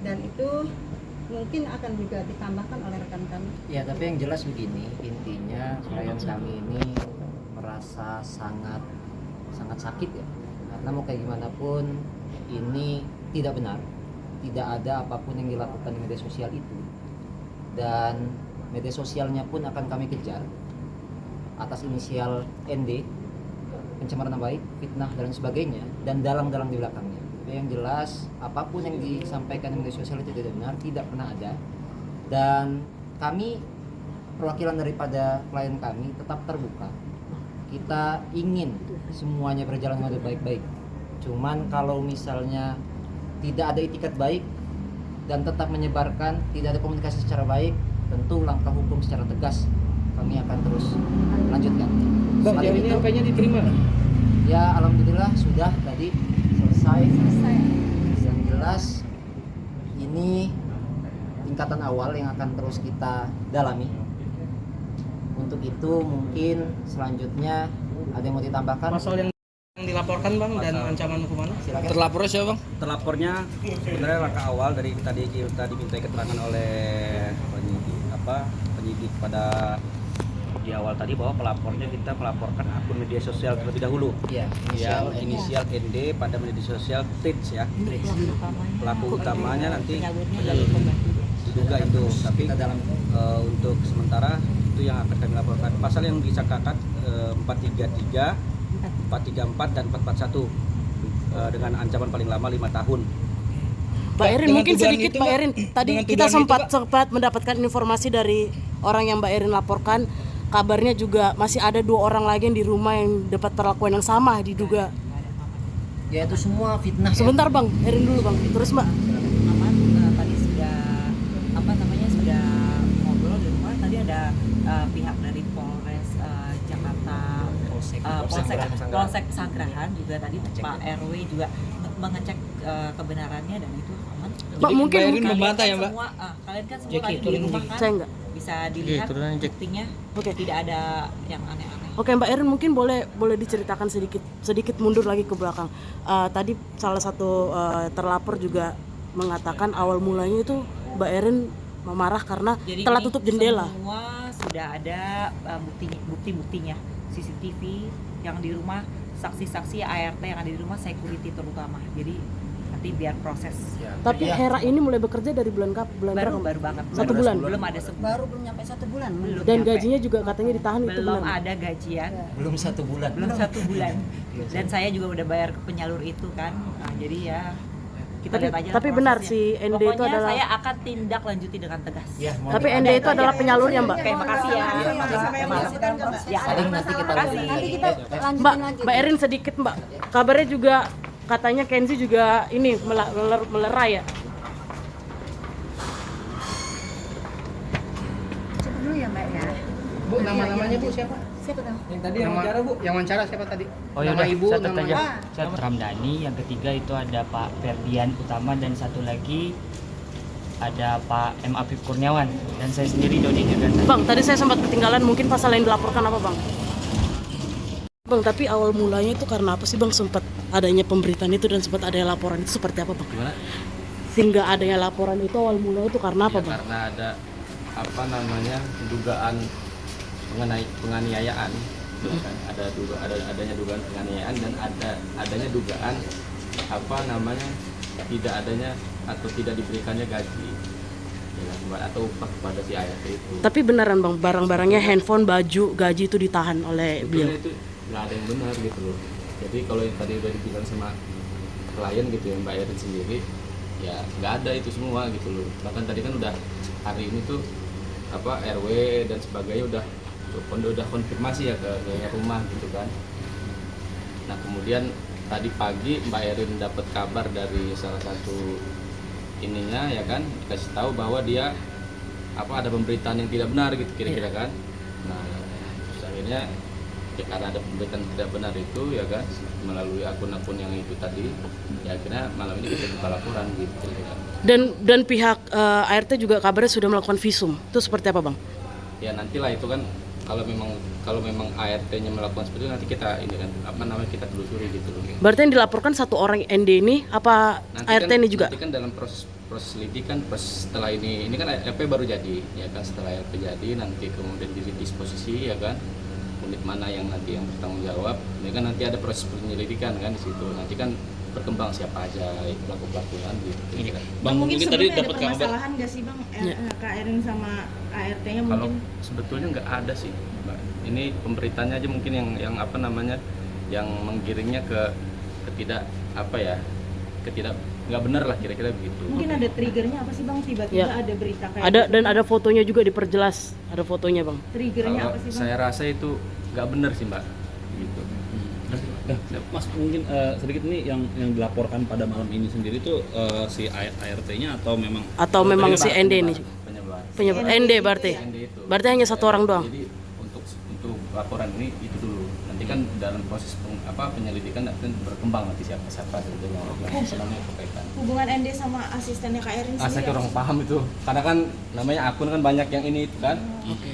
dan itu mungkin akan juga ditambahkan oleh rekan kami. Ya, tapi yang jelas begini, intinya klien kami ini merasa sangat sakit ya, karena mau kayak gimana pun ini tidak benar, tidak ada apapun yang dilakukan di media sosial itu, dan media sosialnya pun akan kami kejar atas inisial ND, pencemaran nama baik, fitnah dan sebagainya, dan dalang-dalang di belakangnya. Yang jelas apapun yang disampaikan di media sosial itu tidak benar, tidak pernah ada, dan kami perwakilan daripada klien kami tetap terbuka. Kita ingin semuanya berjalan dengan baik-baik. Cuman kalau misalnya tidak ada itikat baik dan tetap menyebarkan, tidak ada komunikasi secara baik, tentu langkah hukum secara tegas kami akan terus lanjutkan. Bang, ini apa-nya diterima? Ya, alhamdulillah sudah tadi selesai. Yang jelas ini tingkatan awal yang akan terus kita dalami. Untuk itu mungkin selanjutnya ada yang mau ditambahkan? Pasal yang dilaporkan Bang dan ancaman hukumannya? Silakan. Terlapornya siapa Bang? Terlapornya sebenarnya langkah awal dari tadi kita diminta keterangan oleh penyidik pada di awal tadi bahwa pelapornya kita melaporkan akun media sosial terlebih dahulu. Iya, Yang inisial ND pada media sosial Trix ya. Pelaku utamanya nanti diduga itu, tapi kita dalam untuk sementara itu yang akan kami laporkan. Pasal yang disangkakan 433, 434 dan 441 dengan ancaman paling lama 5 tahun. Pak Erin, mungkin sedikit Pak Erin, tadi kita sempat mendapatkan informasi dari orang yang Mbak Erin laporkan, kabarnya juga masih ada 2 orang lagi yang di rumah yang dapat perlakuan yang sama diduga. ya itu semua fitnah. Sebentar Bang, Erin dulu Bang, terus Mbak. Tadi sudah ngobrol di rumah. Tadi ada pihak dari Polres Jakarta, Polsek Pesanggerahan juga tadi Pak RW juga mengecek kebenarannya dan itu aman. Mbak, mungkin membantah ya Mbak? Kalian kan semua tadi di rumah kan, saya enggak. bisa dilihat buktinya tidak ada yang aneh-aneh. Oke Mbak Erin, mungkin boleh diceritakan sedikit mundur lagi ke belakang. Tadi salah satu terlapor juga mengatakan awal mulanya itu Mbak Erin marah karena jadi telah tutup jendela. Semua sudah ada bukti-buktinya, CCTV yang di rumah, saksi-saksi ART yang ada di rumah, security terutama. Jadi nanti biar proses. Tapi Hera ini mulai bekerja dari bulan berapa? Baru banget. 1 bulan. Belum ada Baru belum nyampe 1 bulan. Dan gajinya juga katanya ditahan, itu belum benar. ada gajian. Belum 1 bulan. Belum 1 bulan. Dan saya juga udah bayar ke penyalur itu kan. Nah, jadi ya kita lihat aja. Tapi benar si ND pokoknya itu adalah. saya akan tindak lanjuti dengan tegas. Ya, Tapi ND itu adalah penyalurnya Mbak. Oke, makasih ya. Ya, Paling nanti kita makasih. Nanti kita lanjutin Mbak, lagi. Mbak Erin sedikit Mbak. Kabarnya juga katanya Kenzi juga ini melerai ya. Coba dulu ya Mbak ya. Bu, nama-namanya Bu siapa? Siapa tahu? Yang tadi yang wawancara Bu? Yang wawancara siapa tadi? Oh ya Nama ibu, satu nama aja. Ah. Satu Ramdhani, yang ketiga itu ada Pak Ferdian Utama dan satu lagi ada Pak M. Afif Kurniawan dan saya sendiri Dodi Dirgantara. Bang, tadi saya sempat ketinggalan, mungkin pasal yang dilaporkan apa Bang? Bang, tapi awal mulanya itu karena apa sih Bang, sempat adanya pemberitaan itu dan sempat adanya laporan itu seperti apa Bang? Gimana? Sehingga adanya laporan itu awal mulanya itu karena apa Ya, Bang? karena ada dugaan mengenai penganiayaan, kan? Adanya dugaan penganiayaan dan adanya dugaan tidak adanya atau tidak diberikannya gaji, ya, atau upah kepada si ART itu. Tapi beneran Bang, barang-barangnya handphone, baju, gaji itu ditahan oleh beliau? Itu nggak ada yang benar gitu loh. Jadi kalau yang tadi udah dibilang sama klien gitu ya, Mbak Erin sendiri, ya nggak ada itu semua gitu loh. Bahkan tadi kan udah hari ini tuh RW dan sebagainya udah konfirmasi ya ke rumah gitu kan. Nah kemudian tadi pagi Mbak Erin dapat kabar dari salah satu ininya ya kan, dikasih tahu bahwa dia ada pemberitaan yang tidak benar gitu kira-kira kan. Nah terus akhirnya ya, karena ada pemberitaan tidak benar itu ya kan, melalui akun-akun yang itu tadi, ya akhirnya malam ini kita buka laporan gitu kan. Dan pihak ART juga kabarnya sudah melakukan visum. Itu seperti apa Bang? Ya nantilah itu kan kalau memang ART-nya melakukan seperti itu, nanti kita ini kan kita telusuri gitu loh. Berarti yang dilaporkan satu orang ND ini apa ART ini juga? Nanti kan dalam proses lidik kan setelah ini kan RP baru jadi ya kan, setelah RP jadi nanti kemudian didisposisi ya kan, unit mana yang nanti yang bertanggung jawab, ini kan nanti ada proses penyelidikan kan di situ, nanti kan berkembang siapa aja pelaku kan gitu. Bang, mungkin tadi ada dapat kabar. permasalahan nggak sih bang, KRN sama ART-nya Kalau mungkin? sebetulnya nggak ada sih, Mbak. Ini pemberitanya aja mungkin yang yang menggiringnya ke tidak nggak benar lah, kira-kira begitu. Mungkin ada triggernya apa sih bang, tiba-tiba Ya. ada berita kayak Ada gitu? dan ada fotonya juga diperjelas. Ada fotonya, Bang. Triggernya Kalau apa sih bang? saya rasa itu nggak benar sih, Mbak. Gitu. Mas, mungkin sedikit nih yang dilaporkan pada malam ini sendiri tuh si ART-nya atau memang si ND ini? Penyebar. ND berarti. ND itu. Berarti hanya satu orang doang. Jadi untuk laporan ini itu dulu. Nanti kan dalam proses penyelidikan akan berkembang nanti siapa sebetulnya yang senangnya berkaitan. Hubungan ND sama asistennya KRN sendiri? Saya kurang paham itu. Karena kan namanya akun kan banyak yang ini kan. Oke,